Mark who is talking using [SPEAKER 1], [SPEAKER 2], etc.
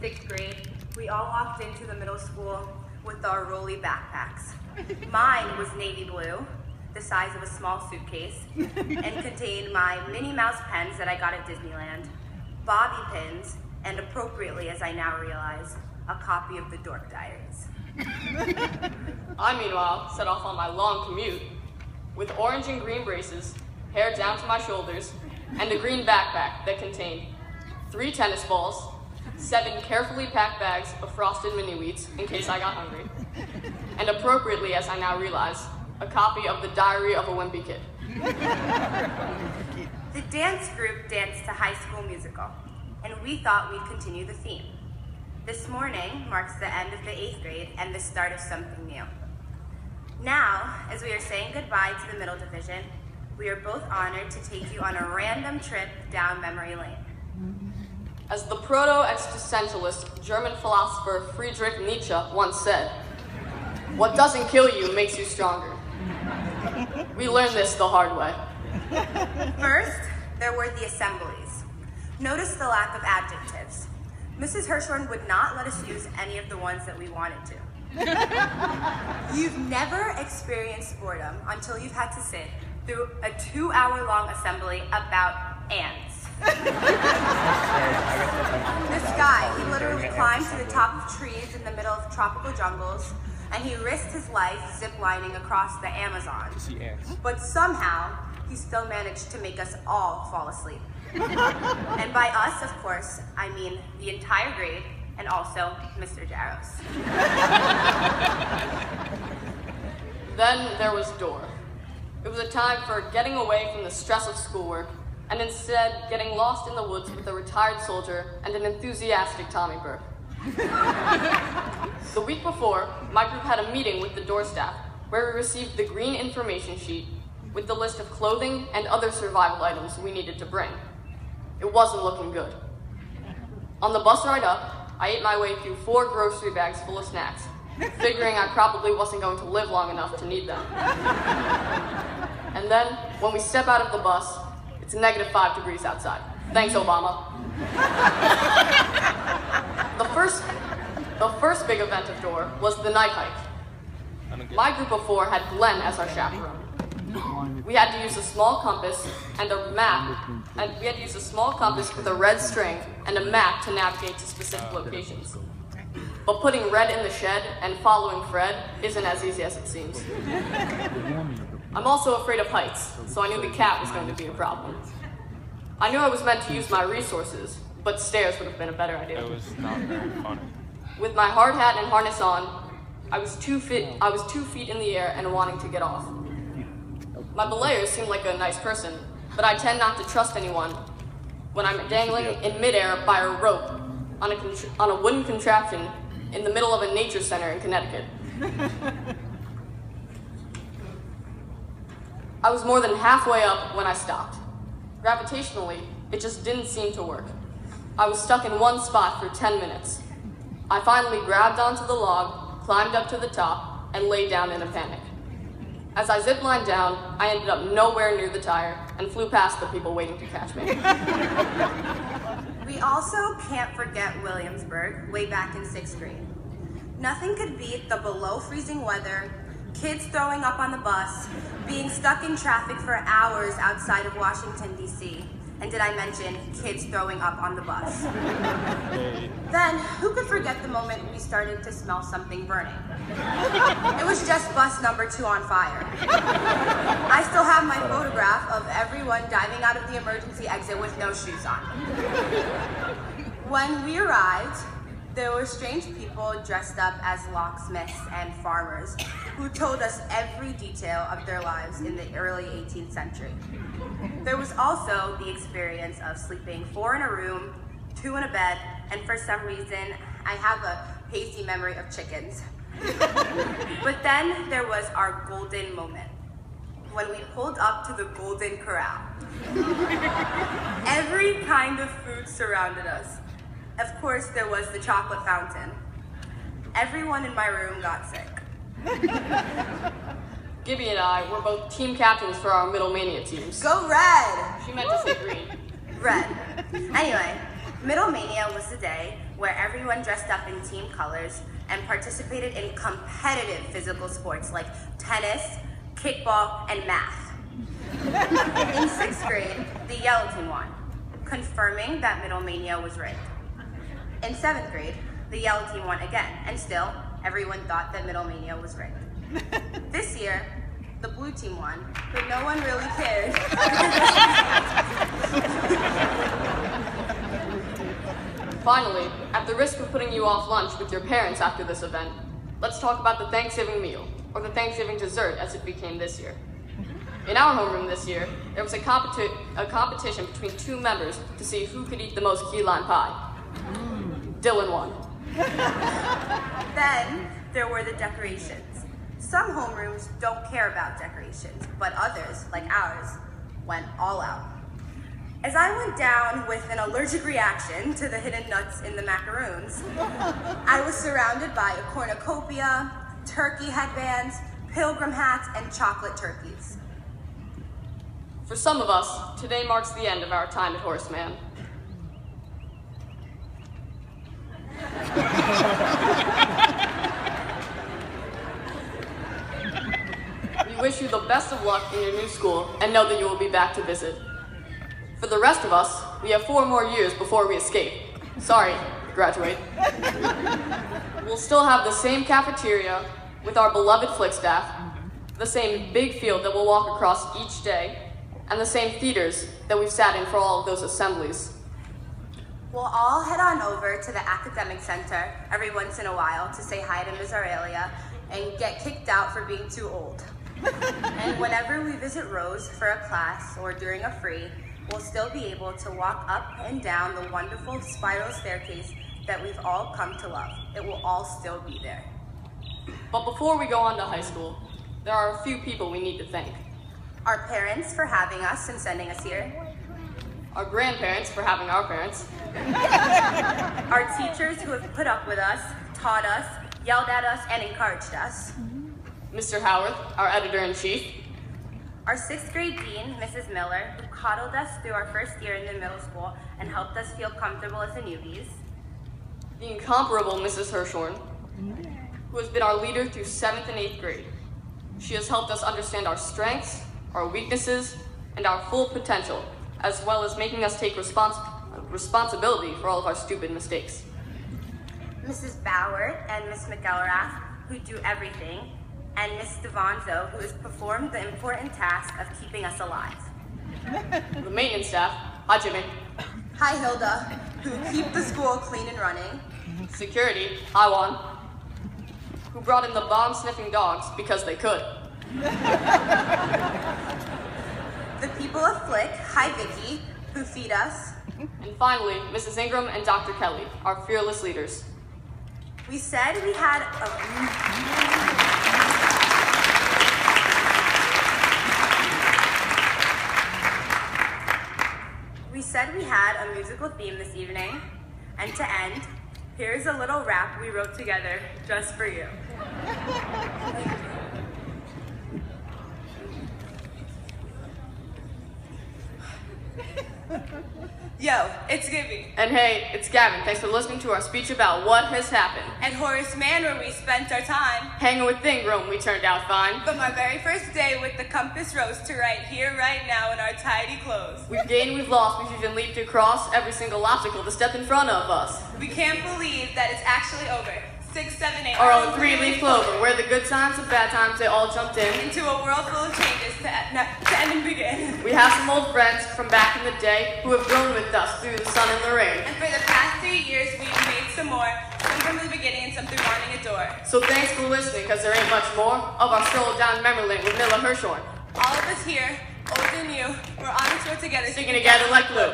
[SPEAKER 1] 6th grade, we all walked into the middle school with our rolly backpacks. Mine was navy blue, the size of a small suitcase, and contained my Minnie Mouse pens that I got at Disneyland, bobby pins, and appropriately, as I now realize, a copy of the Dork Diaries.
[SPEAKER 2] I, meanwhile, set off on my long commute with orange and green braces, hair down to my shoulders, and a green backpack that contained 3 tennis balls, 7 carefully packed bags of frosted mini wheats in case I got hungry, and appropriately, as I now realize, a copy of the Diary of a Wimpy Kid.
[SPEAKER 1] The dance group danced to High School Musical, and we thought we'd continue the theme. This morning marks the end of the 8th grade and the start of something new. Now, as we are saying goodbye to the middle division, we are both honored to take you on a random trip down memory lane.
[SPEAKER 2] As the proto-existentialist German philosopher Friedrich Nietzsche once said, "What doesn't kill you makes you stronger." We learned this the hard way.
[SPEAKER 1] First, there were the assemblies. Notice the lack of adjectives. Mrs. Hirschhorn would not let us use any of the ones that we wanted to. You've never experienced boredom until you've had to sit through a 2-hour-long assembly about ants. This guy, he literally climbed to the top of trees in the middle of tropical jungles, and he risked his life ziplining across the Amazon.
[SPEAKER 3] To see ants.
[SPEAKER 1] But somehow, he still managed to make us all fall asleep. And by us, of course, I mean the entire grade, and also Mr. Jarros.
[SPEAKER 2] Then there was Dora. It was a time for getting away from the stress of schoolwork, and instead getting lost in the woods with a retired soldier and an enthusiastic Tommy Burke. The week before, my group had a meeting with the door staff where we received the green information sheet with the list of clothing and other survival items we needed to bring. It wasn't looking good. On the bus ride up, I ate my way through 4 grocery bags full of snacks, figuring I probably wasn't going to live long enough to need them. And then, when we step out of the bus, it's -5 degrees outside. Thanks, Obama. The first big event of Dora was the night hike. My group of 4 had Glenn as our chaperone. We had to use a small compass and a map, and we had to use a small compass with a red string and a map to navigate to specific locations. But putting Red in the shed and following Fred isn't as easy as it seems. I'm also afraid of heights, so I knew the cat was going to be a problem. I knew I was meant to use my resources, but stairs would have been a better idea.
[SPEAKER 3] It was not very funny.
[SPEAKER 2] With my hard hat and harness on, I was 2 feet in the air and wanting to get off. My belayers seemed like a nice person, but I tend not to trust anyone when I'm dangling in midair by a rope on a wooden contraption in the middle of a nature center in Connecticut. I was more than halfway up when I stopped. Gravitationally, it just didn't seem to work. I was stuck in one spot for 10 minutes. I finally grabbed onto the log, climbed up to the top, and lay down in a panic. As I ziplined down, I ended up nowhere near the tire and flew past the people waiting to catch me.
[SPEAKER 1] We also can't forget Williamsburg, way back in 6th grade. Nothing could beat the below freezing weather, kids throwing up on the bus, being stuck in traffic for hours outside of Washington, D.C., and did I mention kids throwing up on the bus? Then, who could forget the moment we started to smell something burning? It was just bus number 2 on fire. I still have my photograph of everyone diving out of the emergency exit with no shoes on. When we arrived, there were strange people dressed up as locksmiths and farmers who told us every detail of their lives in the early 18th century. There was also the experience of sleeping 4 in a room, 2 in a bed, and for some reason, I have a hazy memory of chickens. But then there was our golden moment, when we pulled up to the Golden Corral. Every kind of food surrounded us. Of course, there was the chocolate fountain. Everyone in my room got sick.
[SPEAKER 2] Gibby and I were both team captains for our Middle Mania teams.
[SPEAKER 1] Go Red!
[SPEAKER 2] She meant to say green.
[SPEAKER 1] Red. Anyway, Middle Mania was the day where everyone dressed up in team colors and participated in competitive physical sports like tennis, kickball, and math. In 6th grade, the yellow team won, confirming that Middle Mania was rigged. In 7th grade, the yellow team won again, and still, everyone thought that Middle Mania was rigged. This year, the blue team won, but no one really cared.
[SPEAKER 2] Finally, at the risk of putting you off lunch with your parents after this event, let's talk about the Thanksgiving meal, or the Thanksgiving dessert as it became this year. In our homeroom this year, there was a competition between 2 members to see who could eat the most key lime pie. Dylan won.
[SPEAKER 1] Then there were the decorations. Some homerooms don't care about decorations, but others, like ours, went all out. As I went down with an allergic reaction to the hidden nuts in the macaroons, I was surrounded by a cornucopia, turkey headbands, pilgrim hats, and chocolate turkeys.
[SPEAKER 2] For some of us, today marks the end of our time at Horace Mann. We wish you the best of luck in your new school and know that you will be back to visit. For the rest of us, we have 4 more years before we escape. Sorry, graduate. We'll still have the same cafeteria with our beloved flick staff, the same big field that we'll walk across each day, and the same theaters that we've sat in for all of those assemblies.
[SPEAKER 1] We'll all head on over to the academic center every once in a while to say hi to Ms. Aurelia and get kicked out for being too old. And whenever we visit Rose for a class or during a free, we'll still be able to walk up and down the wonderful spiral staircase that we've all come to love. It will all still be there.
[SPEAKER 2] But before we go on to high school, there are a few people we need to thank.
[SPEAKER 1] Our parents for having us and sending us here.
[SPEAKER 2] Our grandparents for having our parents.
[SPEAKER 1] Our teachers who have put up with us, taught us, yelled at us, and encouraged us.
[SPEAKER 2] Mr. Howard, our editor-in-chief.
[SPEAKER 1] Our 6th grade dean, Mrs. Miller, who coddled us through our first year in the middle school and helped us feel comfortable as the newbies.
[SPEAKER 2] The incomparable Mrs. Hirshhorn, who has been our leader through 7th and 8th grade. She has helped us understand our strengths, our weaknesses, and our full potential, as well as making us take responsibility for all of our stupid mistakes.
[SPEAKER 1] Mrs. Bauer and Miss McElrath, who do everything, and Miss Devanzo, who has performed the important task of keeping us alive.
[SPEAKER 2] The maintenance staff, hi Jimmy.
[SPEAKER 1] Hi Hilda, who keep the school clean and running.
[SPEAKER 2] Security, hi Juan, who brought in the bomb-sniffing dogs because they could.
[SPEAKER 1] The people of Flick, hi Vicky, who feed us.
[SPEAKER 2] And finally, Mrs. Ingram and Dr. Kelly, our fearless leaders.
[SPEAKER 1] We said we had a musical theme this evening, and to end, here's a little rap we wrote together just for you. Yo, it's Gibby.
[SPEAKER 2] And hey, it's Gavin. Thanks for listening to our speech about what has happened.
[SPEAKER 1] At Horace Mann, where we spent our time.
[SPEAKER 2] Hanging with Ingram, we turned out fine.
[SPEAKER 1] But my very first day with the compass rose to right here, right now, in our tidy clothes.
[SPEAKER 2] We've gained, we've lost, we've even leaped across every single obstacle that stepped in front of us.
[SPEAKER 1] We can't believe that it's actually over. 6, 7, 8,
[SPEAKER 2] our own 3-leaf clover, where the good times and bad times, they all jumped in.
[SPEAKER 1] Into a world full of changes to end and begin.
[SPEAKER 2] We have some old friends from back in the day who have grown with us through the sun and the rain.
[SPEAKER 1] And for the past 3 years, we've made some more, some from the beginning and some through wanting a door.
[SPEAKER 2] So thanks for listening, because there ain't much more of our stroll down memory lane with Miller Hirshhorn.
[SPEAKER 1] All of us here, old and new, we're on this road together.
[SPEAKER 2] Sticking together like glue.